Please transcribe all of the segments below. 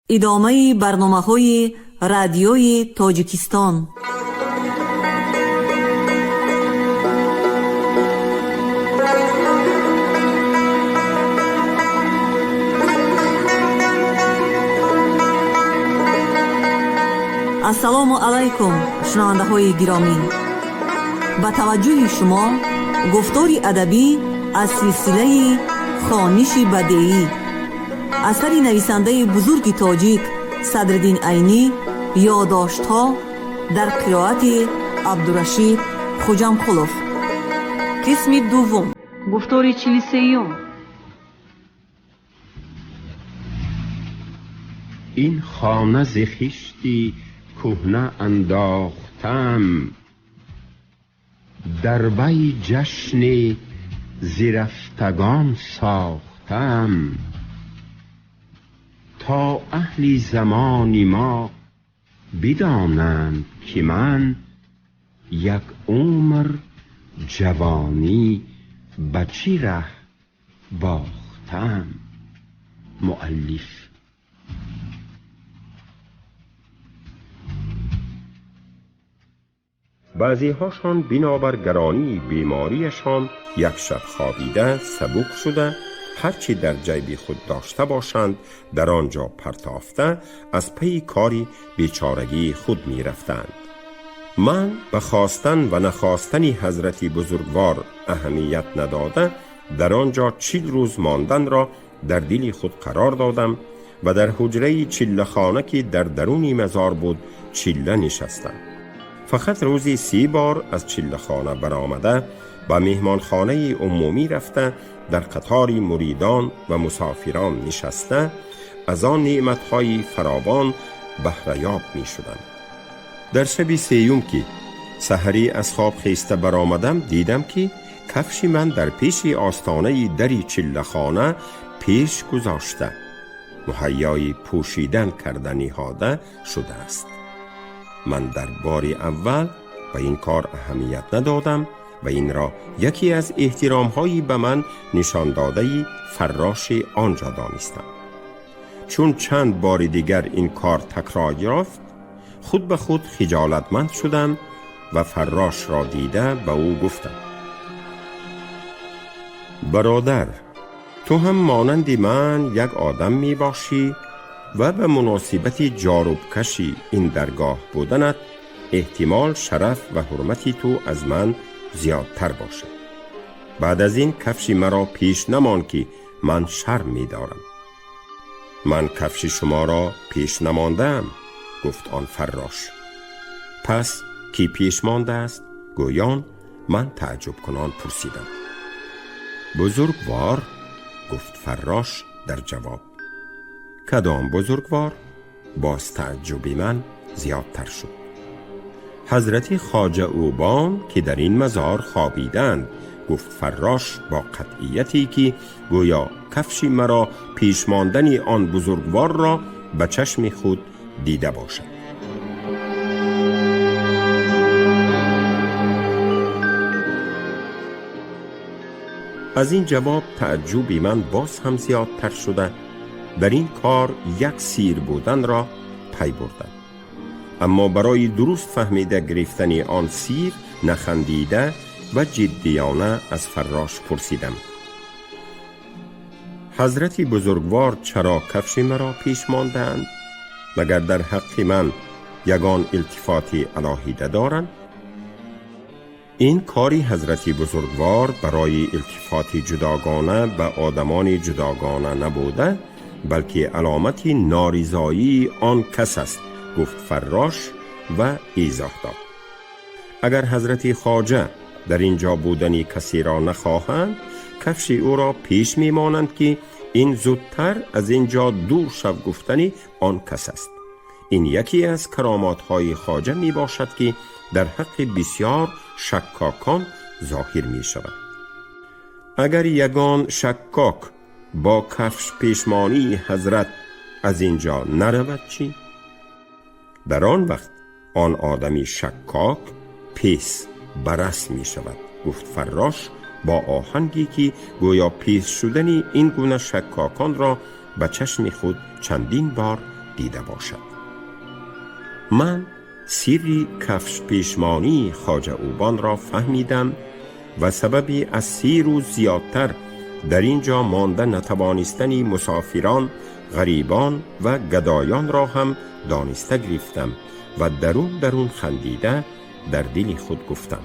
ادامه برنامه‌های رادیوی تاجیکستان. السلام علیکم شنونده های گرامی، با توجه شما گفتاری ادبی از سلسله خوانش بدیعی اثر نویسنده بزرگ تاجیک صدرالدین عینی، یادداشت‌ها در قرائت عبدالرشید خوجامقلوف. قسم دوم، گفتار 43. این خانه ز خشتی کهنه انداختم، در بی جشن زرفتگان ساختم، تا اهل زمان ما بدانند که من یک عمر جوانی به چه ره باختم. مؤلف. بعضی هاشان بنابر گرانی بیماریشان یک شب خوابیده سبک شده، هرچی در جیب خود داشته باشند در آنجا پرتافته از پی کاری بیچارگی خود می رفتند. من به خواستن و نخواستن حضرت بزرگوار اهمیت نداده در آنجا 40 روز ماندن را در دل خود قرار دادم و در حجره چله خانه که در درون مزار بود چله نشستم. فقط روزی 30 بار از چله خانه برآمده به مهمانخانه عمومی رفته در قطار مریدان و مسافران نشسته از آن نعمتهای فراوان بهره‌یاب می شدم. در شب 3 که سحری از خواب خیسته برآمدم دیدم که کفش من در پیش آستانه دری چله خانه پیش گذاشته، مهیای پوشیدن کرده نهاده شده است. من در بار اول به این کار اهمیت ندادم و این را یکی از احترام‌هایی به من نشان داده فراش آنجا دانستم. چون چند بار دیگر این کار تکرار یافت، خود به خود خجالتمند شدم و فراش را دیده به او گفتم: برادر، تو هم مانند من یک آدم می باشی و به مناسبت جارب کشی این درگاه بودنت احتمال شرف و حرمتی تو از من زیادتر باشه. بعد از این کفش مرا پیش نمان که من شرم می دارم. من کفش شما را پیش نماندم، گفت آن فراش. پس کی پیش مانده است؟ گویان من تعجب کنان پرسیدم. بزرگوار، گفت فراش در جواب. کدام بزرگوار؟ باز تعجب من زیادتر شد. حضرت خواجه اوبان که در این مزار خوابیدند، گفت فراش با قطعیتی که گویا کفش مرا پیش ماندن آن بزرگوار را به چشم خود دیده باشد. از این جواب تعجب من باز هم زیادتر شده در این کار یک سیر بودن را پی بردم. اما برای درست فهمیده گرفتن آن سیر نخندیده و جدیانه از فراش پرسیدم: حضرت بزرگوار چرا کفش مرا پیش ماندند؟ مگر در حق من یگان التفاتی علاهیده دارند؟ این کاری حضرت بزرگوار برای التفات جداگانه به آدمان جداگانه نبوده، بلکه علامت نارضایی آن کس است، گفت فراش و ایضاح داد: اگر حضرت خواجه در اینجا بودنی کسی را نخواهند، کفش او را پیش میمانند که این زودتر از اینجا دور شو گفتنی آن کس است. این یکی از کرامات های خواجه می باشد که در حق بسیار شکاکان ظاهر می شود. اگر یگان شکاک با کفش پیشمانی حضرت از اینجا نرود چی؟ در آن وقت آن آدمی شکاک پیس برس می شود، گفت فراش با آهنگی که گویا پیش شدن این گونه شکاکان را به چشم خود چندین بار دیده باشد. من سری کفش پیشمانی خواجه اوبان را فهمیدم و سببی از 3 روز زیادتر در اینجا مانده نتوانستنی مسافران، غریبان و گدایان را هم دانسته گرفتم و درون خندیده در دل خود گفتم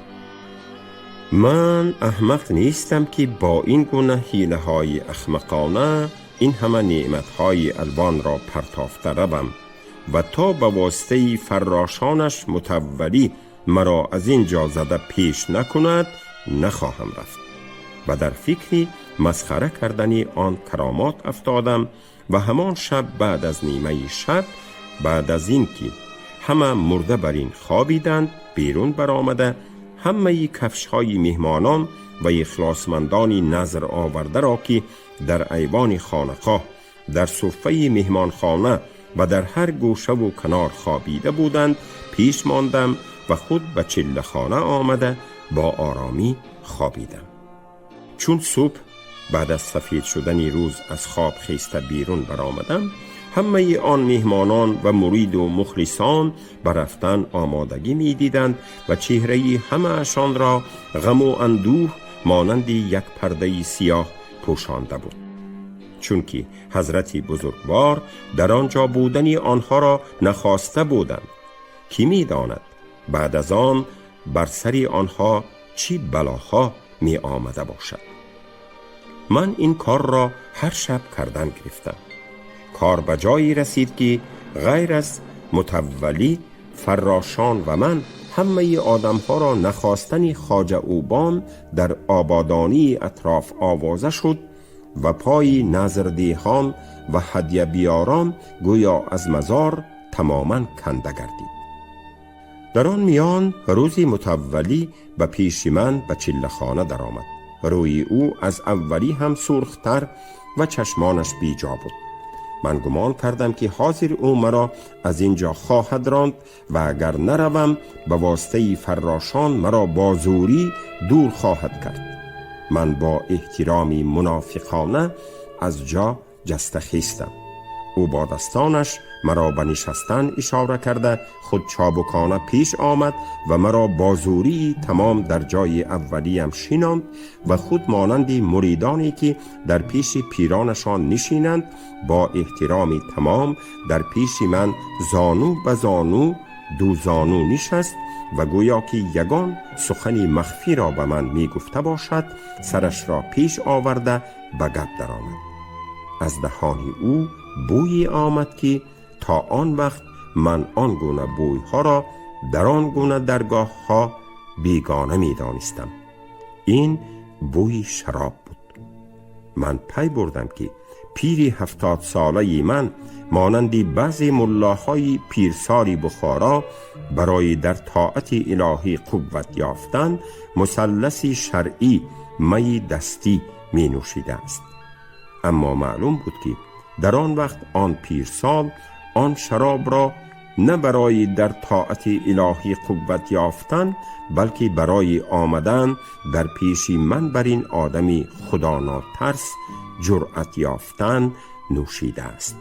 من احمق نیستم که با این گونه حیله های احمقانه این همه نعمت های الوان را پرتافته روم و تا به واسطه فراشانش متولی مرا از اینجا زده پیش نکند نخواهم رفت. و در فکری مسخره کردنی آن کرامات افتادم و همان شب بعد از نیمه شب، بعد از این که همه مرده بر این خوابیدند، بیرون برآمده همه کفش های مهمانان و اخلاصمندانی نظر آورده را که در ایوان خانقاه، در صفه مهمانخانه و در هر گوشه و کنار خوابیده بودند پیش ماندم و خود به چله خانه آمده با آرامی خوابیدم. چون صبح بعد از سفید شدن روز از خواب خیسته بیرون برآمدم، همه آن مهمانان و مرید و مخلصان برفتن آمادگی می دیدند و چهره همه اشان را غم و اندوه مانند یک پرده سیاه پوشانده بود، چون که حضرت بزرگوار در آنجا بودنی آنها را نخواسته بودند. کی می داند بعد از آن بر سری آنها چی بلاها می آمده باشد. من این کار را هر شب کردن گرفتم. کار به جایی رسید که غیر از متولی، فراشان و من همه آدمها را نخواستنی خواجه اوبان در آبادانی اطراف آوازه شد و پای نظردیهان و هدیه بیاران گویا از مزار تماما کنده گردید. در آن میان روزی متولی به پیش من به چله خانه در آمد. روی او از اولی هم سرختر و چشمانش بیجا بود. من گمان کردم که حاضر او مرا از اینجا خواهد راند و اگر نروم به واسطه فراشان مرا با زوری دور خواهد کرد. من با احترامی منافقانه از جا جسته خیستم. او با دستانش مرا به نشستن اشاره کرده خود چابکانه پیش آمد و مرا با زوری تمام در جای اولیم شیناند و خود مانند مریدانی که در پیش پیرانشان نشینند با احترامی تمام در پیش من زانو به زانو دو زانو نشست و گویا که یگان سخنی مخفی را به من می گفته باشد سرش را پیش آورده به گپ درآمد. از دهانی او بویی آمد که تا آن وقت من آن گونه بوی ها را در آن گونه درگاه ها بیگانه می دانستم. این بوی شراب بود. من پی بردم که پیری 70 ساله من مانندی بعضی ملاهای پیرساری بخارا برای در طاعت الهی قوت یافتن مثلثی شرعی می دستی می نوشیده است. اما معلوم بود که در آن وقت آن پیرسال آن شراب را نه برای در طاعت الهی قوت یافتن بلکه برای آمدن در پیش من بر این آدمی خدا ناترس جرأت یافتن نوشیده است.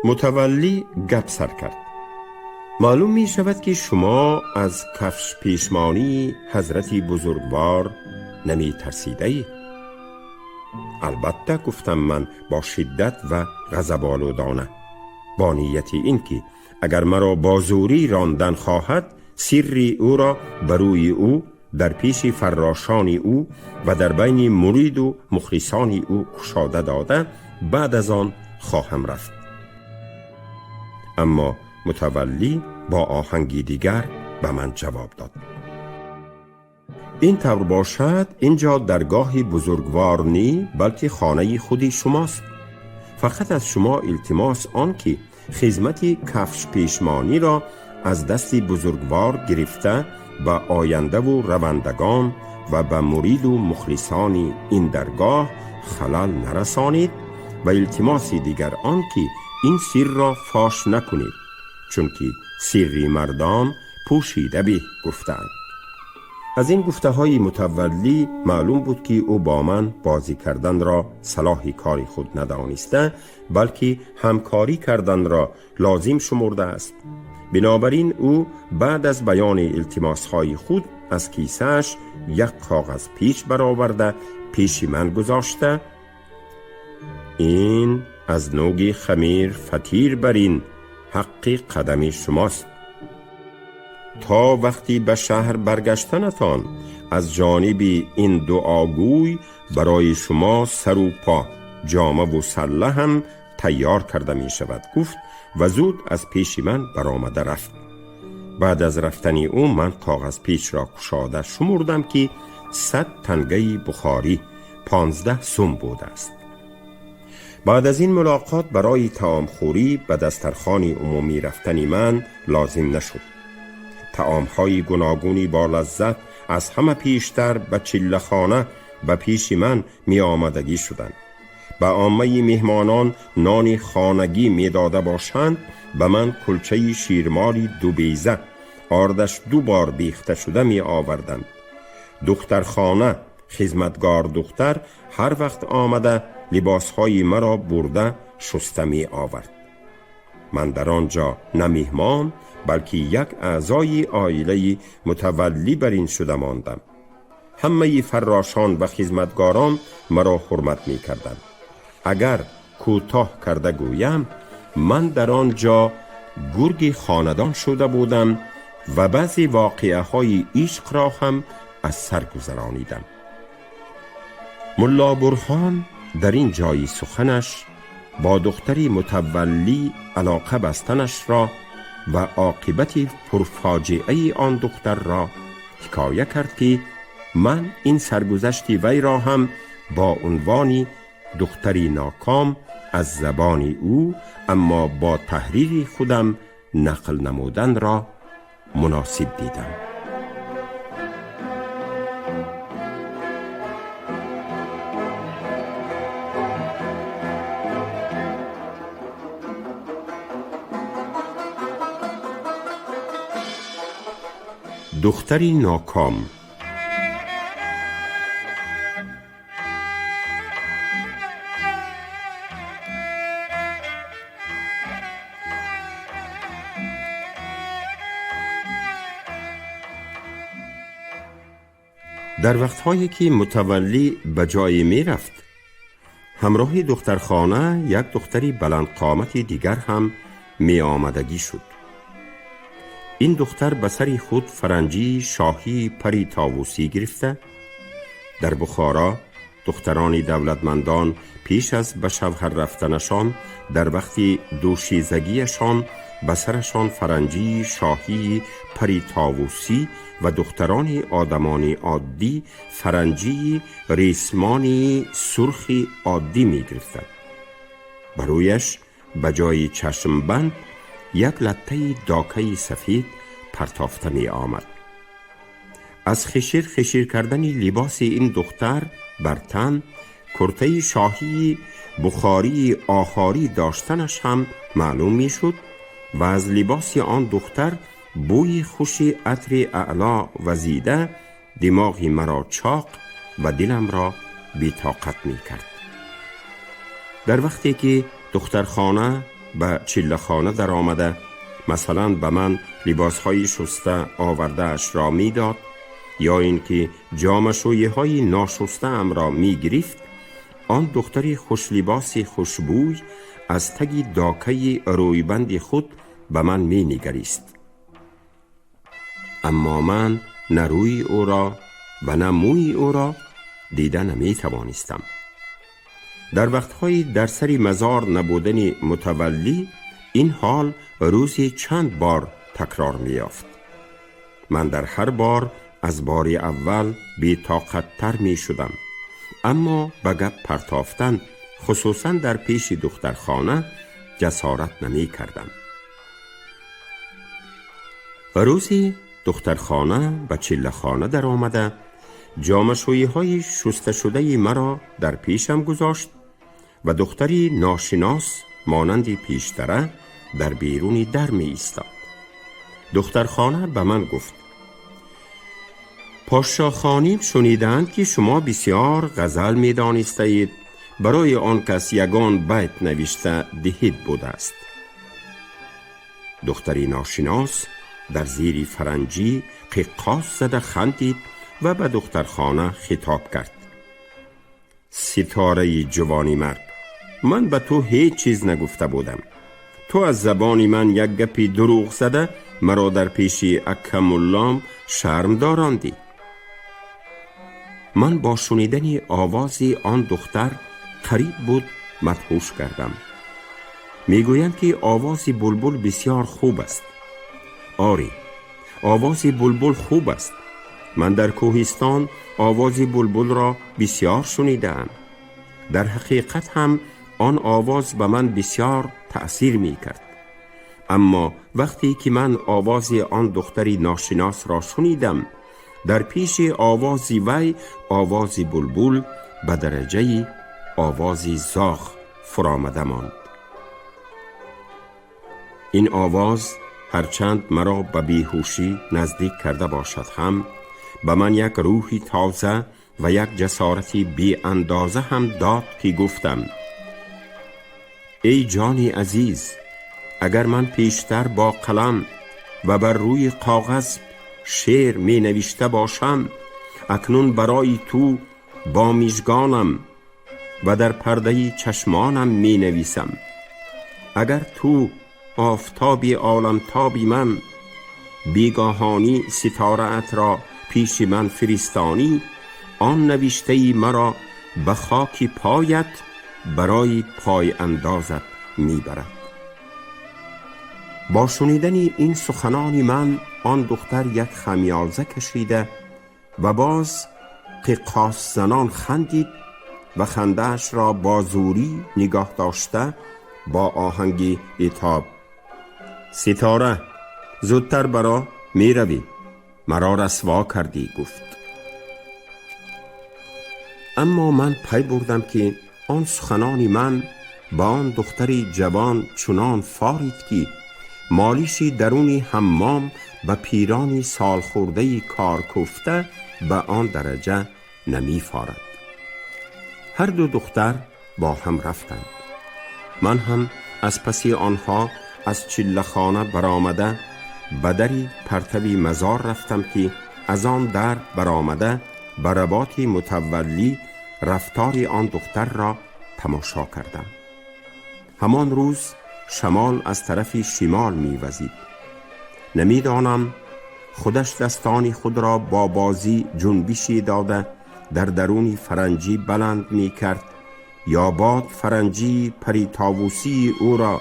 متولی گپ سر کرد. معلوم می شود که شما از کفش پیشمانی حضرت بزرگوار نمی ترسیده ای؟ البته گفتم من با شدت و غضب آلودانه، با نیت این که اگر مرا با زوری راندن خواهد سری او را بروی او در پیش فراشانی او و در بین مرید و مخلصانی او کشاده داده بعد از آن خواهم رفت. اما متولی با آهنگی دیگر به من جواب داد. این طور باشد اینجا درگاه بزرگوار نی بلکه خانه خودی شماست. فقط از شما التماس آن که خدمت کفش پیشمانی را از دست بزرگوار گرفته به آینده و روندگان و به مرید و مخلصان این درگاه خلل نرسانید و التماس دیگر آن که این سر را فاش نکنید، چون که سری مردان پوشیده به گفتند. از این گفته های متولی معلوم بود که او با من بازی کردن را صلاح کاری خود ندانسته، بلکه همکاری کردن را لازم شمرده است. بنابراین او بعد از بیان التماس های خود از کیسه‌اش یک کاغذ پیچ برآورده پیش من گذاشته: این از نوگ خمیر فطیر برین، حق قدم شماست. تا وقتی به شهر برگشتنتان از جانب این دعاگوی برای شما سر و پا، جامه و سله هم تیار کرده می شود، گفت و زود از پیش من برآمده رفت. بعد از رفتن او من کاغذ پیچ را گشاده شمردم که 100 تنگه بخاری 15 سم بوده است. بعد از این ملاقات برای طعام خوری به دسترخوان عمومی رفتن من لازم نشد. طعام‌های گوناگونی با لذت از همه پیشتر به چله‌خانه به پیش من می آمدگی شدند. به عامه مهمانان نان خانگی می داده باشند، به من کلچه شیرماری 2 بیضه آردش 2 بار بیخته شده می آوردند. دخترخانه خدمتگار دختر هر وقت آمده لباسهای مرا برده شسته می آورد. من در آنجا نه مهمان بلکه یک اعضای عائله متولی بر این شده ماندم. همه فراشان و خدمتگاران مرا حرمت می کردند. اگر کوتاه کرده گویم، من در آنجا گرگ خاندان شده بودم و بعضی واقعه های عشق را هم از سر گذرانیدم. ملا برهان در این جای سخنش با دختری متولی علاقه بستنش را و عاقبت پرفاجعه آن دختر را حکایه کرد که من این سرگذشت وی را هم با عنوان دختری ناکام از زبان او اما با تحریر خودم نقل نمودن را مناسب دیدم. دختری ناکام. در وقتهایی که متولی به جای می رفت، همراه دخترخانه یک دختری بلند قامت دیگر هم می آمدگی شد. این دختر به سر خود فرنجی شاهی پری طاووسی گرفته. در بخارا دختران دولتمندان پیش از به شوهر رفتنشان در وقت دوشیزگیشان به سرشان فرنجی شاهی پری طاووسی و دختران آدمانی عادی فرنجی ریسمانی سرخی عادی می گرفتند. برویش به جای چشم بند یک لطه داکه سفید پرتافته می آمد. از خشیر کردن لباس این دختر بر تن کرته شاهی بخاری آخاری داشتنش هم معلوم می شد و از لباس آن دختر بوی خوشی عطر اعلا وزیده دماغی مرا چاق و دلم را بی‌طاقت می کرد. در وقتی که دخترخانه به چله‌خانه در آمده مثلا به من لباسهای شسته آورده اش را می داد یا اینکه جامشویی های ناشسته ام را می گرفت، آن دختری خوش لباس خوشبوی از تگی داکه رویبند خود به من می نگریست. اما من نه روی او را و نه موی او را دیده نمی توانستم. در وقتهای در سری مزار نبودن متولی این حال روزی چند بار تکرار می یافت. من در هر بار از بار اول بی طاقت تر می شدم، اما به گپ پرتافتن خصوصا در پیش دخترخانه جسارت نمی کردم. روزی دخترخانه به چله‌خانه در آمده جامشویی های شسته شده مرا در پیشم گذاشت و دختری ناشناس مانند پیشتره در بیرون در می ایستاد. دخترخانه به من گفت: پاشا خانیم شنیدند که شما بسیار غزل می دانستید، برای آن کس یگان بیت نوشته دهید بود است. دختری ناشناس در زیر فرنجی قیقاس زده خندید و به دخترخانه خطاب کرد. ستاره جوانی مرد، من به تو هیچ چیز نگفته بودم. تو از زبان من یک گپی دروغ زده مرا در پیش اکرم الله شرم داراندی. من با شنیدن آواز آن دختر قریب بود مدهوش کردم. میگویند که آواز بلبل بسیار خوب است. آری، آواز بلبل خوب است. من در کوهستان آواز بلبل را بسیار شنیدم. در حقیقت هم آن آواز به من بسیار تأثیر می کرد. اما وقتی که من آواز آن دختری ناشناس را شنیدم، در پیش آواز وی آواز بلبل به درجه آواز زاغ فرامده ماند. این آواز هرچند مرا به بیهوشی نزدیک کرده باشد هم به من یک روحی تازه و یک جسارتی بی اندازه هم داد که گفتم: ای جانی عزیز، اگر من پیشتر با قلم و بر روی کاغذ شعر می نوشته باشم، اکنون برای تو با مژگانم و در پرده چشمانم می نویسم. اگر تو آفتابی عالمتابی من بیگاهانی ستاره ات را پیش من فرستانی، آن نوشته مرا به خاک پایت برای پای اندازت می برد. با شنیدن این سخنان من آن دختر یک خمیازه کشیده و باز قیقاس زنان خندید و خنده‌اش را با زوری نگاه داشته با آهنگی عتاب: ستاره، زودتر برا می روی، مرا رسوا کردی، گفت. اما من پی بردم که آن سخنان من با آن دختری جوان چنان فارید که مالیشی درونی حمام به پیرانی سال خورده کار کوفته به آن درجه نمی فارد. هر دو دختر با هم رفتند. من هم از پسی آنها از چله خانه برآمده به دری پرتوی مزار رفتم که از آن در برآمده به رباط متولی رفتار آن دختر را تماشا کردم. همان روز شمال از طرف شمال می وزید. نمیدانم خودش دستان خود را با بازی جنبشی داده در درون فرنجی بلند می کرد یا باد فرنجی پری طاووسی او را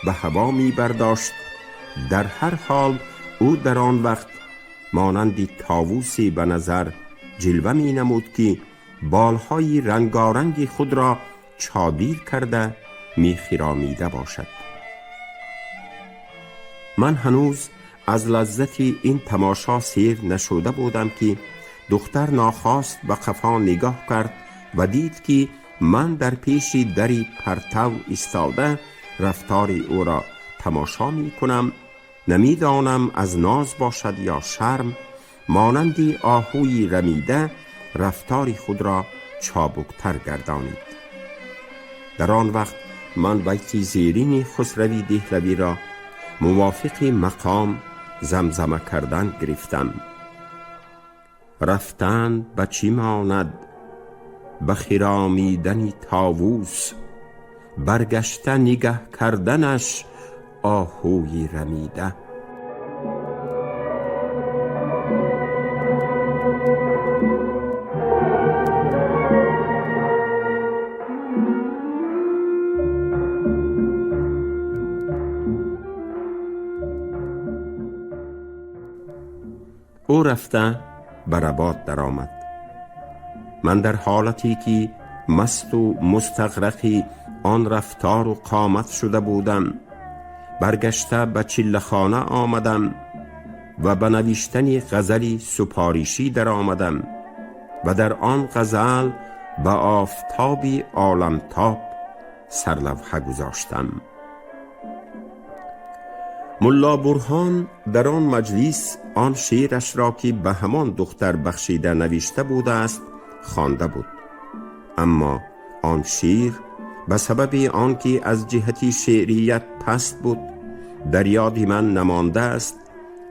به هوا می برداشت. در هر حال او در آن وقت مانند طاووسی به نظر جلوه می نمود که بالهای رنگارنگ خود را چادیر کرده می خرامیده باشد. من هنوز از لذت این تماشا سیر نشده بودم که دختر ناخواست به قفا نگاه کرد و دید که من در پیش دری پرتو ایستاده رفتار او را تماشا می کنم. نمیدانم از ناز باشد یا شرم، مانندی آهوی رمیده رفتار خود را چابکتر گردانید. در آن وقت من بیت زیرین خسروی دهلوی را موافق مقام زمزمه کردن گرفتم: رفتن به چی ماند به خرامیدن طاووس، برگشته نگه کردنش آهوی رمیده. او رفته به رباط در آمد. من در حالتی که مست و مستغرقی آن رفتار و قامت شده بودم برگشته به چله خانه آمدم و به نوشتن غزلی سپاریشی در آمدم و در آن غزل به آفتابی عالمتاب سرلوحه گذاشتم. ملا برهان در آن مجلس آن شعرش را که به همان دختر بخشیده نوشته بوده است خوانده بود، اما آن شعر به سبب آنکه از جهتی شعریت پست بود در یاد من نمانده است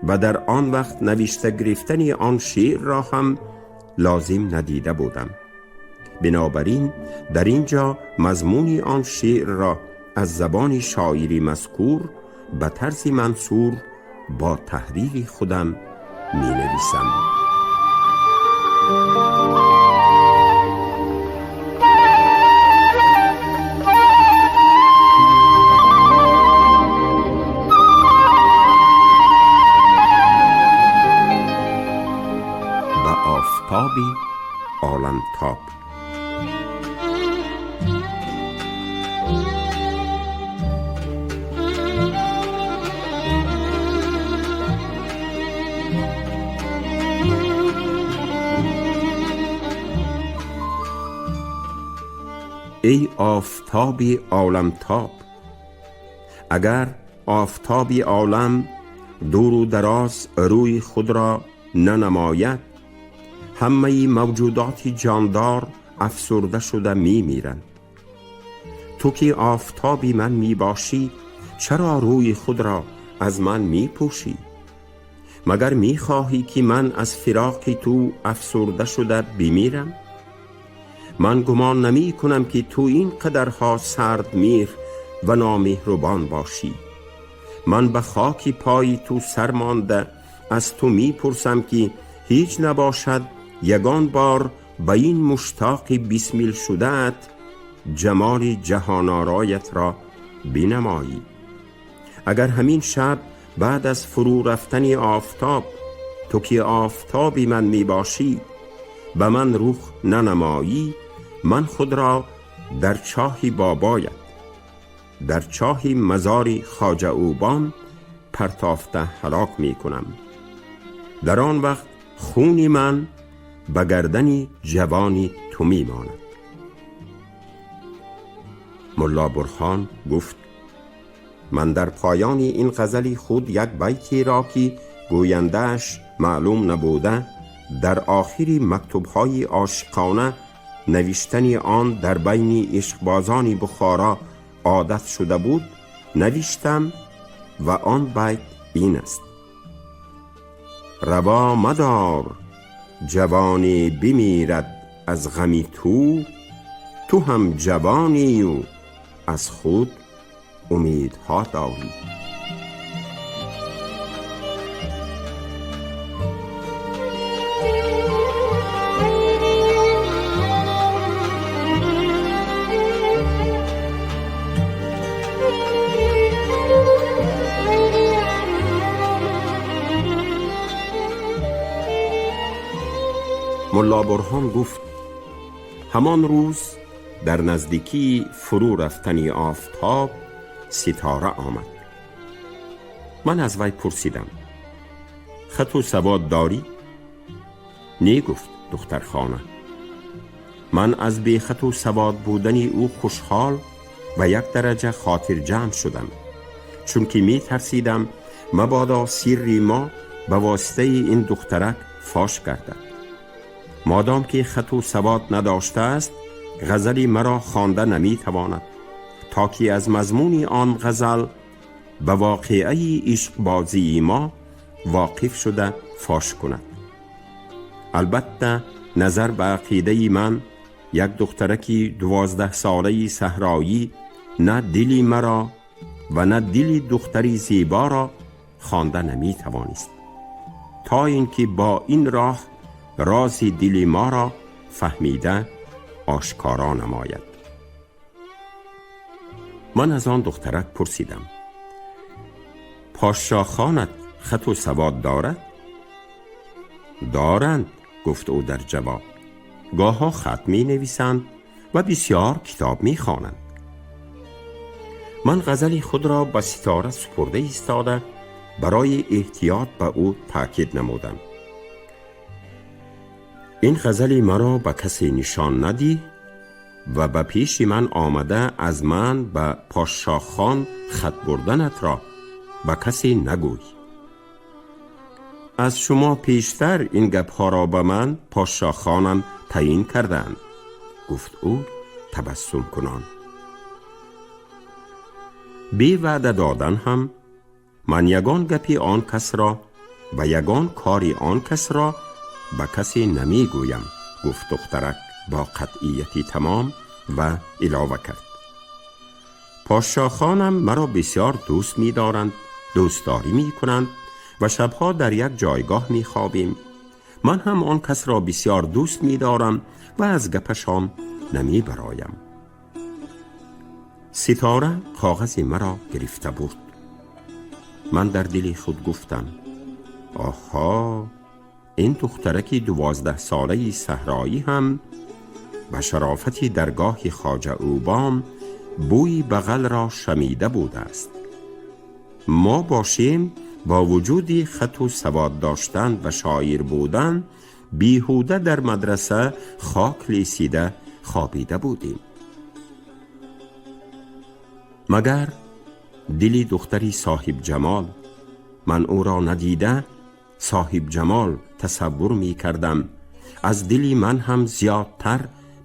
و در آن وقت نوشته گرفتن آن شعر را هم لازم ندیده بودم. بنابراین در اینجا مضمون آن شعر را از زبان شاعری مذکور به طرز منصور با تحریر خودم می نویسم. به آفتابی عالمتاب. ای آفتابی عالمتاب، اگر آفتابی عالم دور و دراز روی خود را ننماید، همه موجودات جاندار افسرده شده می میرند. تو که آفتابی من می باشی، چرا روی خود را از من می پوشی؟ مگر می خواهی که من از فراق تو افسرده شده بمیرم؟ من گمان نمی کنم که تو این قدرها سرد میر و نامهربان باشی. من به خاک پای تو سر مانده از تو می پرسم که هیچ نباشد یگان بار به این مشتاق بسمیل شده‌ات جمال جهان آرایت را بینمایی. اگر همین شب بعد از فرو رفتن آفتاب، تو که آفتابی من می باشی، به من رخ ننمایی، من خود را در چاهی بابایت، در چاهی مزاری خواجه اوبان پرتافته هلاک می کنم. در آن وقت خون من به گردن جوانی تو می ماند. ملا برهان گفت: من در پایان این غزل خود یک بیتی را که گوینده‌اش معلوم نبوده در آخری مکتوب‌های عاشقانه نوشتن آن در بین عشقبازان بخارا عادت شده بود نوشتم و آن بیت این است: روا مدار جوانی بمیرد از غمی تو هم جوانی و از خود امیدها داری. ملا برهان گفت: همان روز در نزدیکی فرو رفتن آفتاب ستاره آمد. من از وی پرسیدم: خط و سواد داری؟ نه، گفت دختر خانه. من از بی خط و سواد بودن او خوشحال و یک درجه خاطر جمع شدم، چون که می ترسیدم مبادا سری ما به واسطه این دخترک فاش گردد. مادام که خط و سواد نداشته است، غزلی مرا خوانده نمی تواند، تا که از مضمون آن غزل به واقعه عشق بازی ما واقف شده فاش کند. البته نظر به عقیده من، یک دخترکی 12 ساله صحرایی نه دلی مرا و نه دلی دختری زیبا را خوانده نمی توانست، تا اینکه با این راه راز دل ما را فهمیده آشکارا نماید. من از آن دخترک پرسیدم: پاشا خانت خط و سواد دارد؟ دارند، گفت او در جواب. گاها خط می نویسند و بسیار کتاب می خوانند. من غزلی خود را به ستاره سپرده ایستاده برای احتیاط به او تاکید نمودم: این غزلی مرا به کسی نشان ندی و به پیش من آمده از من به پاشا خان خط بردنت را به کسی نگوی. از شما پیشتر این گپ‌ها را به من پادشاه خانم تعیین کردند، گفت او تبسم کنان. بی وعده دادن هم من یگان گپی آن کس را و یگان کاری آن کس را به کسی نمی گویم، گفت دخترک با قطعیتی تمام و علاوه کرد. پادشاه خانم مرا بسیار دوست می دارند، دوستداری می کنند و شبها در یک جایگاه می خوابیم. من هم آن کس را بسیار دوست می دارم و از گپشام نمی برایم. ستاره کاغذ مرا گرفته بود. من در دل خود گفتم آها، این دخترکی 12 ساله صحرایی هم به شرافت درگاه خواجه اوبام بوی بغل را شمیده بوده است. ما باشیم با وجودی خط و سواد داشتن و شاعر بودن بیهوده در مدرسه خاک لیسیده خوابیده بودیم. مگر دلی دختری صاحب جمال، من او را ندیده صاحب جمال تصور می کردم، از دلی من هم زیادتر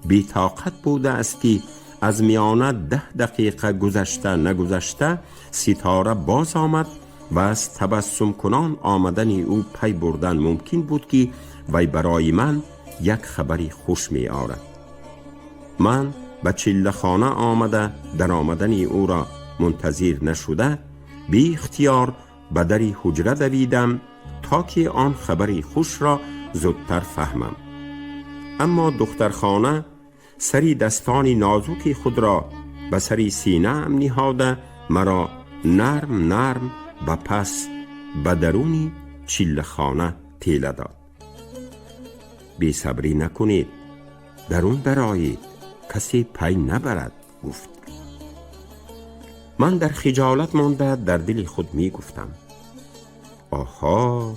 بی‌طاقت بوده است که از میانه 10 دقیقه گذشته نگذشته ستاره باز آمد و از تبسم کنان آمدن او پی بردن ممکن بود که وی برای من یک خبری خوش می آورد. من به چله خانه آمده در آمدن او را منتظر نشده بی اختیار به دری حجره دویدم تا که آن خبری خوش را زودتر فهمم. اما دخترخانه سری دستان نازکی خود را به سری سینه ام نهاده مرا نرم نرم به پس به درونی چله خانه تیله داد. بی صبری نکنید، درون برایید، کسی پی نبرد، گفت. من در خجالت مانده در دل خود می گفتم آها،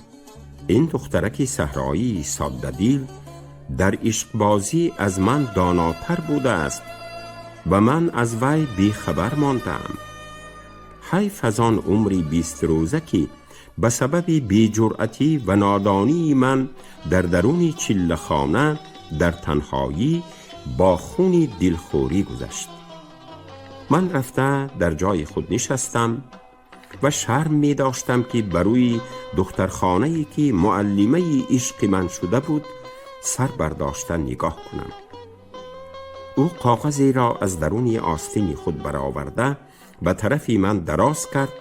این دخترکی صحرایی ساده دل در عشق بازی از من داناتر بوده است و من از وی بی خبر ماندم. حیف از آن عمری 20 روزه که به سبب بی جرأتی و نادانی من در درون چله خانه در تنهایی با خونی دلخوری گذشت. من رفته در جای خود نشستم و شرم می داشتم که بروی دخترخانه‌ای که معلمه عشق من شده بود سر برداشته نگاه کنم. او کاغذی را از درون آستین خود برآورده به طرف من دراز کرد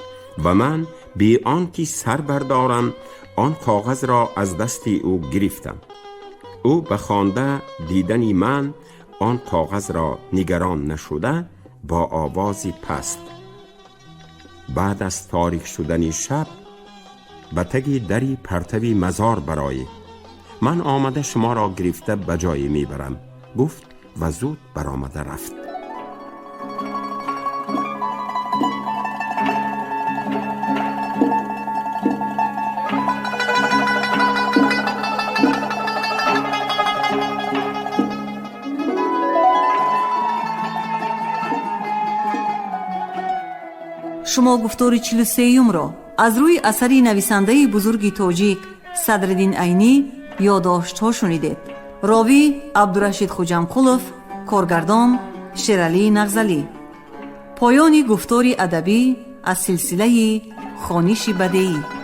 و من بی آنکه سر بردارم آن کاغذ را از دست او گرفتم. او به خوانده دیدن من آن کاغذ را نگران نشده با آوازی پست: بعد از تاریک شدن شب به تگ دری پرتوی مزار برای من آمده شما را گرفته به جای میبرم، گفت و زود برآمده رفت. شما گفتار 43 را از روی اثری نویسنده بزرگ تاجیک صدرالدین عینی یادداشت‌ها شنیدید. راوی عبدالرشید خوجمقلوف، کارگردان شیرعلی نغزلی. پایان گفتار ادبی از سلسله خوانش بدیعی.